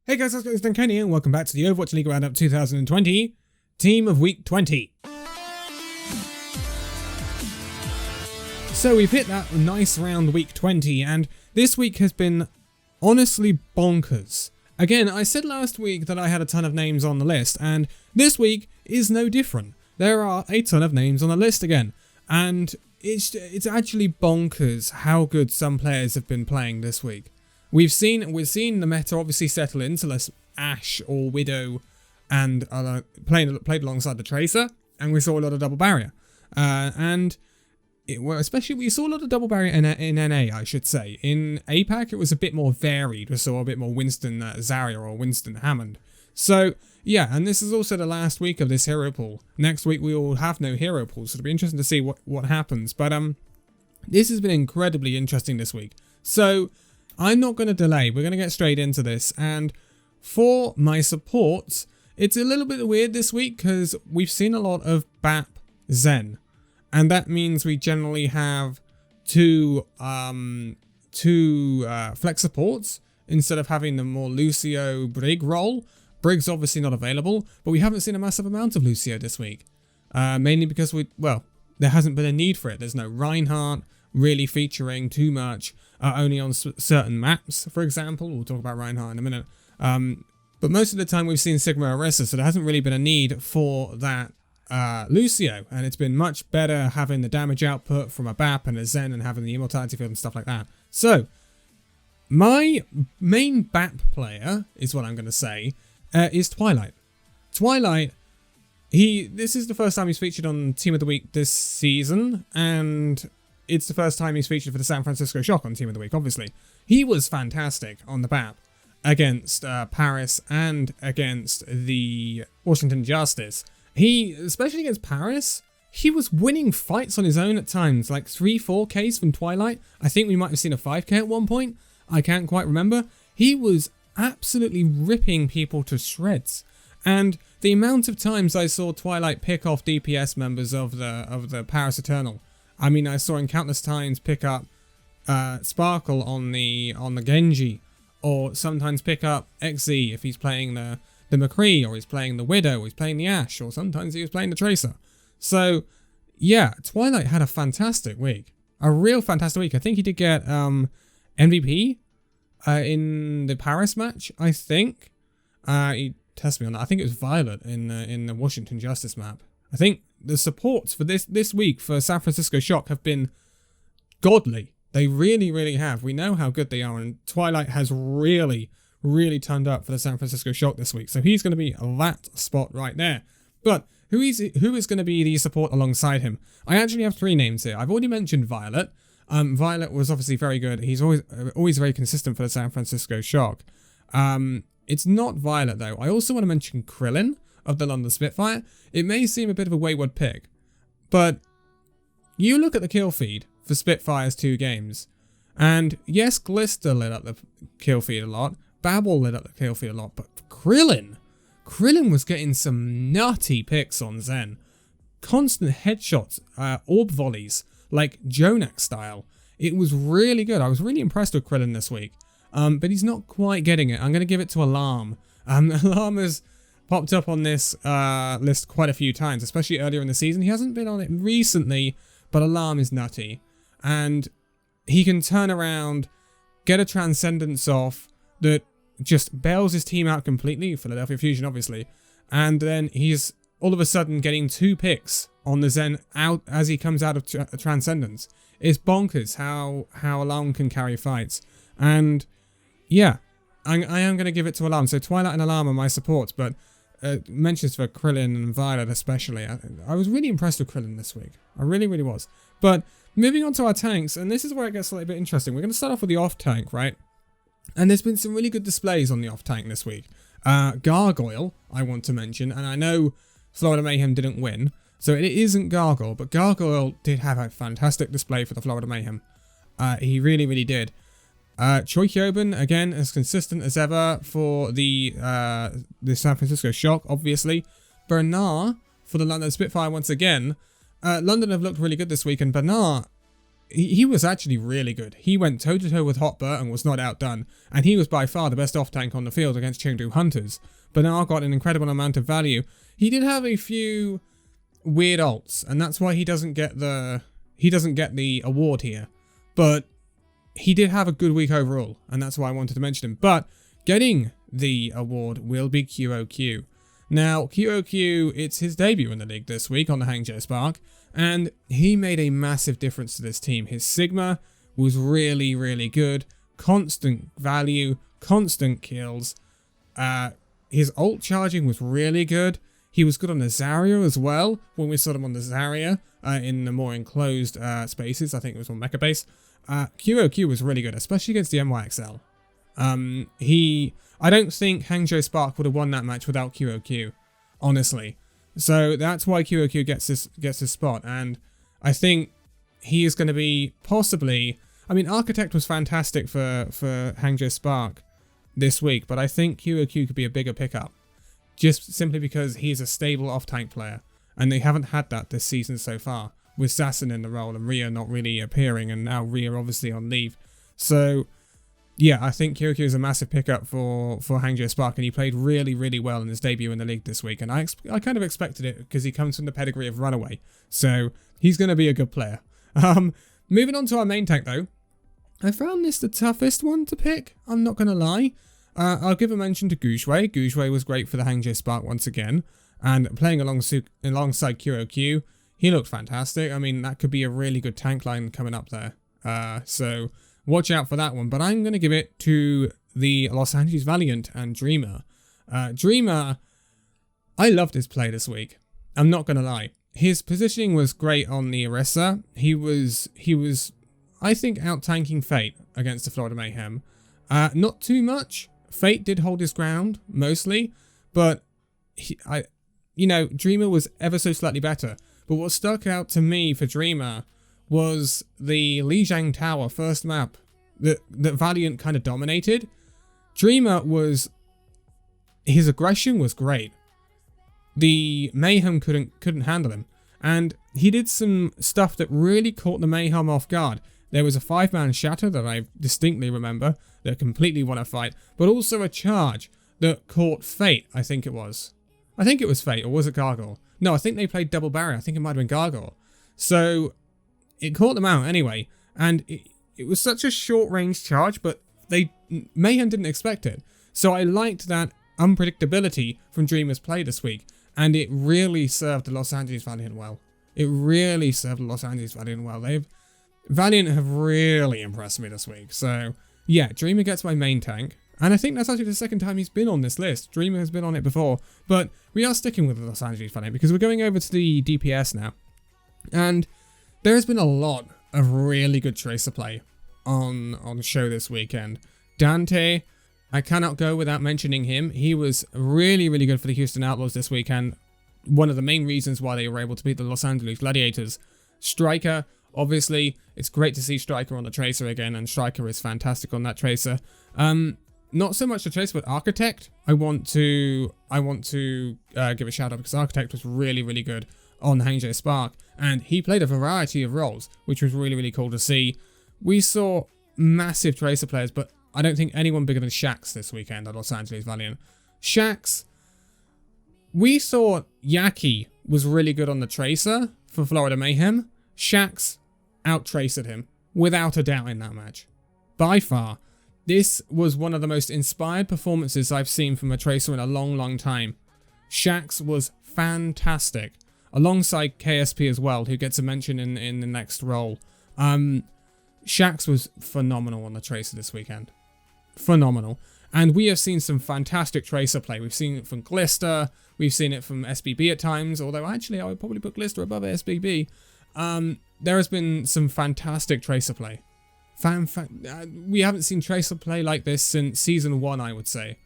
Hey guys, it's Danconia and welcome back to the Overwatch League Roundup 2020, Team of Week 20. So we've hit that nice round week 20 and this week has been honestly bonkers. Again, I said last week that I had a ton of names on the list and this week is no different. There are a ton of names on the list again and it's actually bonkers how good some players have been playing this week. We've seen the meta obviously settle into less Ashe or Widow and played alongside the Tracer, and we saw a lot of double barrier. Especially we saw a lot of double barrier in NA, I should say. In APAC, it was a bit more varied. We saw a bit more Winston Zarya or Winston Hammond. So yeah, and this is also the last week of this hero pool. Next week we will have no hero pool, so it'll be interesting to see what happens. But this has been incredibly interesting this week. So I'm not going to delay, we're going to get straight into this, and for my supports, it's a little bit weird this week because we've seen a lot of BAP Zen, and that means we generally have two flex supports instead of having the more Lucio Brig role. Brig's obviously not available, but we haven't seen a massive amount of Lucio this week, mainly because there hasn't been a need for it. There's no Reinhardt really featuring too much, only on certain maps, for example. We'll talk about Reinhardt in a minute. But most of the time we've seen Sigma Orisa, so there hasn't really been a need for that Lucio, and it's been much better having the damage output from a BAP and a Zen and having the immortality field and stuff like that. So, my main BAP player, is what I'm going to say, is Twilight. Twilight, this is the first time he's featured on Team of the Week this season, and it's the first time he's featured for the San Francisco Shock on Team of the Week, obviously. He was fantastic on the BAP against Paris and against the Washington Justice. Especially against Paris, he was winning fights on his own at times, like 3-4 Ks from Twilight. I think we might have seen a 5k at one point. I can't quite remember. He was absolutely ripping people to shreds. And the amount of times I saw Twilight pick off DPS members of the Paris Eternal, I mean, I saw him countless times pick up Sparkle on the Genji, or sometimes pick up XZ if he's playing the McCree, or he's playing the Widow, or he's playing the Ashe, or sometimes he was playing the Tracer. So, yeah, Twilight had a fantastic week. A real fantastic week. I think he did get MVP in the Paris match, I think. He tested me on that. I think it was Violet in the Washington Justice map. I think the supports for this week for San Francisco Shock have been godly. They really, really have. We know how good they are, and Twilight has really, really turned up for the San Francisco Shock this week. So he's going to be that spot right there. But who is going to be the support alongside him? I actually have 3 names here. I've already mentioned Violet. Violet was obviously very good. He's always very consistent for the San Francisco Shock. It's not Violet though. I also want to mention Crillon of the London Spitfire. It may seem a bit of a wayward pick, but you look at the kill feed for Spitfire's 2 games, and yes, Glister lit up the kill feed a lot, Babel lit up the kill feed a lot, but Crillon was getting some nutty picks on Zen. Constant headshots, orb volleys, like Jonak style. It was really good. I was really impressed with Crillon this week, but he's not quite getting it. I'm going to give it to Alarm. Alarm has popped up on this list quite a few times, especially earlier in the season. He hasn't been on it recently, but Alarm is nutty. And he can turn around, get a Transcendence off that just bails his team out completely, Philadelphia Fusion obviously, and then he's all of a sudden getting 2 picks on the Zen out as he comes out of Transcendence. It's bonkers how Alarm can carry fights. And yeah, I am going to give it to Alarm. So Twilight and Alarm are my supports, but mentions for Crillon and Violet especially. I was really impressed with Crillon this week. I really, really was. But moving on to our tanks, and this is where it gets a little bit interesting. We're going to start off with the off tank, right? And there's been some really good displays on the off tank this week. Gargoyle, I want to mention, and I know Florida Mayhem didn't win, so it isn't Gargoyle, but Gargoyle did have a fantastic display for the Florida Mayhem. He really, really did. Choi Hyobin, again, as consistent as ever for the San Francisco Shock, obviously. Bernard for the London Spitfire once again. London have looked really good this week, and Bernard, he was actually really good. He went toe-to-toe with Hotburt and was not outdone, and he was by far the best off-tank on the field against Chengdu Hunters. Bernard got an incredible amount of value. He did have a few weird ults, and that's why he doesn't get the award here. But he did have a good week overall, and that's why I wanted to mention him. But getting the award will be Kioku. Now, Kioku, it's his debut in the league this week on the Hangzhou Spark, and he made a massive difference to this team. His Sigma was really, really good. Constant value, constant kills. His ult charging was really good. He was good on the Zarya as well, when we saw him on the Zarya in the more enclosed spaces. I think it was on Mecha Base. Kioku was really good, especially against the NYXL. I don't think Hangzhou Spark would have won that match without Kioku, honestly. So that's why Kioku gets this spot, and I think he is going to be possibly... I mean, Architect was fantastic for Hangzhou Spark this week, but I think Kioku could be a bigger pickup, just simply because he's a stable off-tank player, and they haven't had that this season so far, with Sasson in the role and Rhea not really appearing, and now Rhea obviously on leave. So... yeah, I think Kioku is a massive pickup for Hangzhou Spark, and he played really, really well in his debut in the league this week, and I kind of expected it because he comes from the pedigree of Runaway, so he's going to be a good player. Moving on to our main tank though, I found this the toughest one to pick, I'm not going to lie. I'll give a mention to Gushui. Gushui was great for the Hangzhou Spark once again, and playing alongside Kioku, he looked fantastic. I mean, that could be a really good tank line coming up there, so... watch out for that one, but I'm going to give it to the Los Angeles Valiant and Dreamer. Dreamer, I loved his play this week. I'm not going to lie. His positioning was great on the Orisa. He was, I think, out-tanking Fate against the Florida Mayhem. Not too much. Fate did hold his ground, mostly, but Dreamer was ever so slightly better. But what stuck out to me for Dreamer was the Lijiang Tower first map that Valiant kind of dominated. Dreamer his aggression was great. The Mayhem couldn't handle him, and he did some stuff that really caught the Mayhem off guard. There was a 5-man shatter that I distinctly remember that completely won a fight, but also a charge that caught Fate, I think it was. I think it was Fate, or was it Gargoyle? No, I think they played double barrier. I think it might have been Gargoyle. So it caught them out anyway, and it was such a short-range charge, but Mayhem didn't expect it. So I liked that unpredictability from Dreamer's play this week, and it really served the Los Angeles Valiant well. Valiant have really impressed me this week. So yeah, Dreamer gets my main tank, and I think that's actually the second time he's been on this list. Dreamer has been on it before, but we are sticking with the Los Angeles Valiant because we're going over to the DPS now, and there has been a lot of really good Tracer play on the show this weekend. Dante, I cannot go without mentioning him. He was really, really good for the Houston Outlaws this weekend. One of the main reasons why they were able to beat the Los Angeles Gladiators. Striker, obviously, it's great to see Striker on the Tracer again, and Striker is fantastic on that Tracer. Not so much the Tracer, but Architect. I want to give a shout out because Architect was really, really good on Hangzhou Spark, and he played a variety of roles, which was really, really cool to see. We saw massive Tracer players, but I don't think anyone bigger than Shax this weekend at Los Angeles Valiant. Shax, we thought Yaki was really good on the Tracer for Florida Mayhem. Shax out-tracered him, without a doubt, in that match. By far, this was one of the most inspired performances I've seen from a Tracer in a long, long time. Shax was fantastic, alongside KSP as well, who gets a mention in the next role. Shax was phenomenal on the Tracer this weekend. Phenomenal. And we have seen some fantastic Tracer play. We've seen it from Glister, we've seen it from SBB at times, although actually I would probably put Glister above SBB. There has been some fantastic Tracer play. We haven't seen Tracer play like this since Season 1, I would say.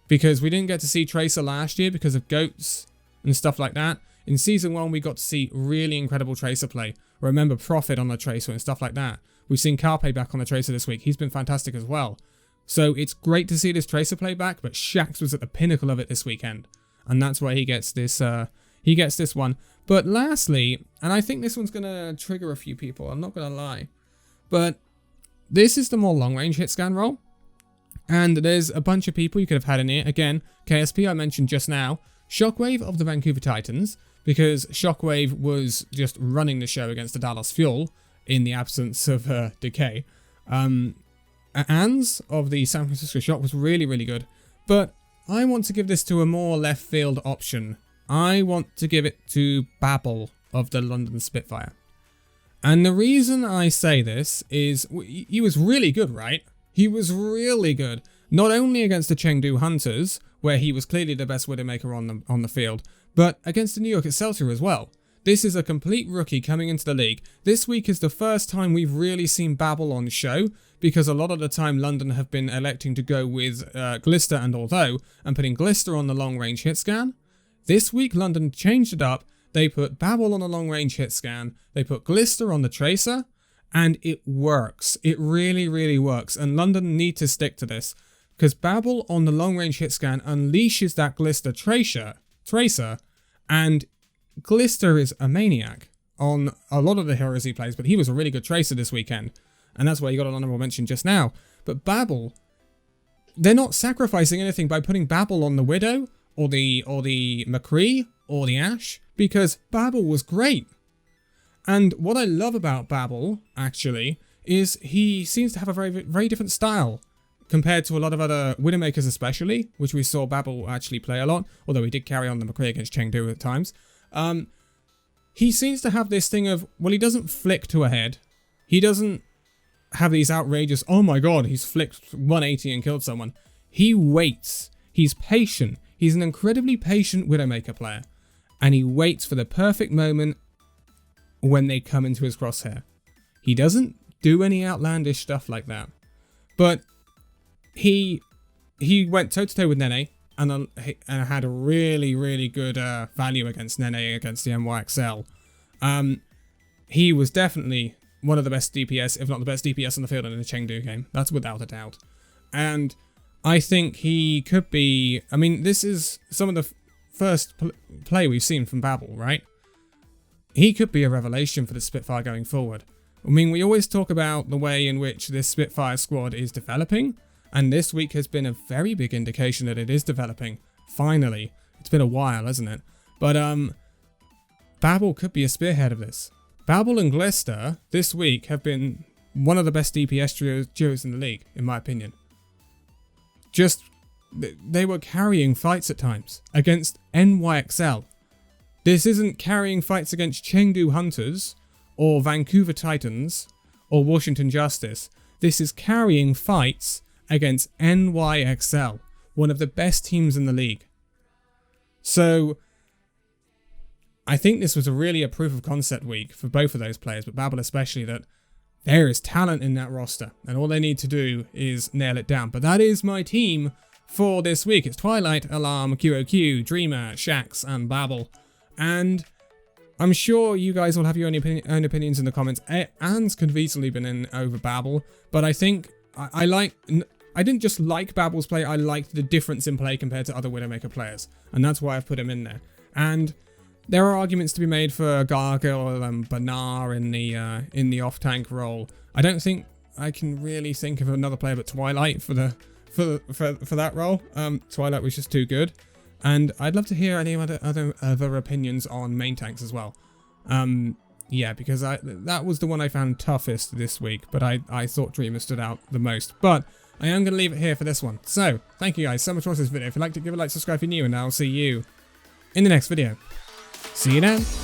Because we didn't get to see Tracer last year because of GOATs and stuff like that. In Season 1, we got to see really incredible Tracer play. Remember Profit on the Tracer and stuff like that. We've seen Carpe back on the Tracer this week. He's been fantastic as well. So it's great to see this Tracer play back, but Shax was at the pinnacle of it this weekend. And that's why he gets this he gets this one. But lastly, and I think this one's going to trigger a few people, I'm not going to lie, but this is the more long-range hit scan role. And there's a bunch of people you could have had in here. Again, KSP I mentioned just now. Shockwave of the Vancouver Titans, because Shockwave was just running the show against the Dallas Fuel in the absence of Decay. Ans of the San Francisco Shock was really, really good. But I want to give this to a more left field option. I want to give it to Babel of the London Spitfire. And the reason I say this is he was really good, right? He was really good. Not only against the Chengdu Hunters, where he was clearly the best Widowmaker on the field, but against the New York Excelsior as well. This is a complete rookie coming into the league. This week is the first time we've really seen Babel on show, because a lot of the time London have been electing to go with Glister and Although, and putting Glister on the long-range hit scan. This week London changed it up. They put Babel on the long-range hit scan, they put Glister on the Tracer, and it works. It really, really works, and London need to stick to this, because Babel on the long-range hit scan unleashes that Glister Tracer, and Glister is a maniac on a lot of the heroes he plays, but he was a really good Tracer this weekend, and that's why he got an honorable mention just now. But Babel, they're not sacrificing anything by putting Babel on the Widow, or the McCree, or the Ashe, because Babel was great. And what I love about Babel, actually, is he seems to have a very, very different style compared to a lot of other Widowmakers especially, which we saw Babel actually play a lot, although he did carry on the McCree against Chengdu at times. He seems to have this thing of, well, he doesn't flick to a head. He doesn't have these outrageous, oh my god, he's flicked 180 and killed someone. He waits. He's patient. He's an incredibly patient Widowmaker player. And he waits for the perfect moment when they come into his crosshair. He doesn't do any outlandish stuff like that. But he went toe-to-toe with Nene, and had a really, really good value against Nene against the NYXL. He was definitely one of the best DPS, if not the best DPS on the field in the Chengdu game. That's without a doubt. And I think he could be... I mean, this is some of the first play we've seen from Babel, right? He could be a revelation for the Spitfire going forward. I mean, we always talk about the way in which this Spitfire squad is developing, and this week has been a very big indication that it is developing. Finally. It's been a while, hasn't it? But, Babel could be a spearhead of this. Babel and Glister, this week, have been one of the best DPS duos in the league, in my opinion. Just, they were carrying fights at times against NYXL. This isn't carrying fights against Chengdu Hunters, or Vancouver Titans, or Washington Justice. This is carrying fights against NYXL, one of the best teams in the league. So, I think this was really a proof of concept week for both of those players, but Babel especially, that there is talent in that roster, and all they need to do is nail it down. But that is my team for this week. It's Twilight, Alarm, Kioku, Dreamer, Shax, and Babel. And I'm sure you guys will have your own opinions in the comments. Anne's could have easily been in over Babel, but I think I didn't just like Babel's play, I liked the difference in play compared to other Widowmaker players, and that's why I've put him in there. And there are arguments to be made for Gargoyle and Banar in the off-tank role. I don't think I can really think of another player but Twilight for that role. Twilight was just too good. And I'd love to hear any other opinions on main tanks as well. Yeah, because that was the one I found toughest this week, but I thought Dreamer stood out the most. But I am going to leave it here for this one. So, thank you guys so much for watching this video. If you'd like to give a like, subscribe if you're new, and I'll see you in the next video. See you then.